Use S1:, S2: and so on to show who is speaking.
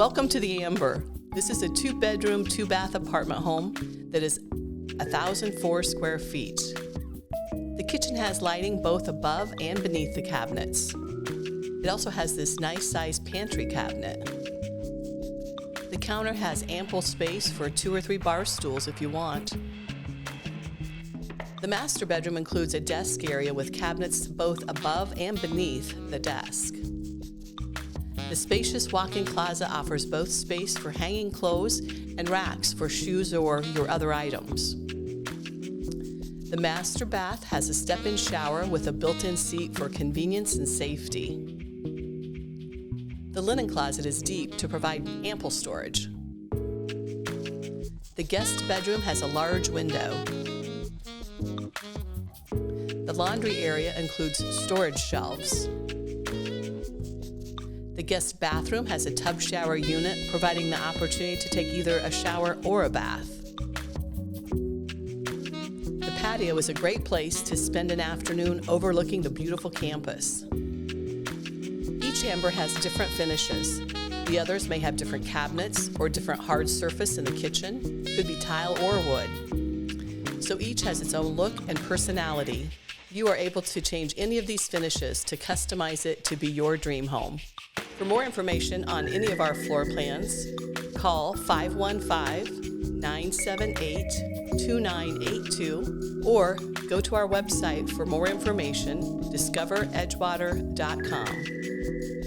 S1: Welcome to the Amber. This is a 2-bedroom, 2-bath apartment home that is 1,004 square feet. The kitchen has lighting both above and beneath the cabinets. It also has this nice sized pantry cabinet. The counter has ample space for 2 or 3 bar stools if you want. The master bedroom includes a desk area with cabinets both above and beneath the desk. The spacious walk-in closet offers both space for hanging clothes and racks for shoes or your other items. The master bath has a step-in shower with a built-in seat for convenience and safety. The linen closet is deep to provide ample storage. The guest bedroom has a large window. The laundry area includes storage shelves. The guest bathroom has a tub shower unit, providing the opportunity to take either a shower or a bath. The patio is a great place to spend an afternoon overlooking the beautiful campus. Each Amber has different finishes. The others may have different cabinets or different hard surface in the kitchen, could be tile or wood. So each has its own look and personality. You are able to change any of these finishes to customize it to be your dream home. For more information on any of our floor plans, call 515-978-2982 or go to our website for more information, discoveredgewater.com.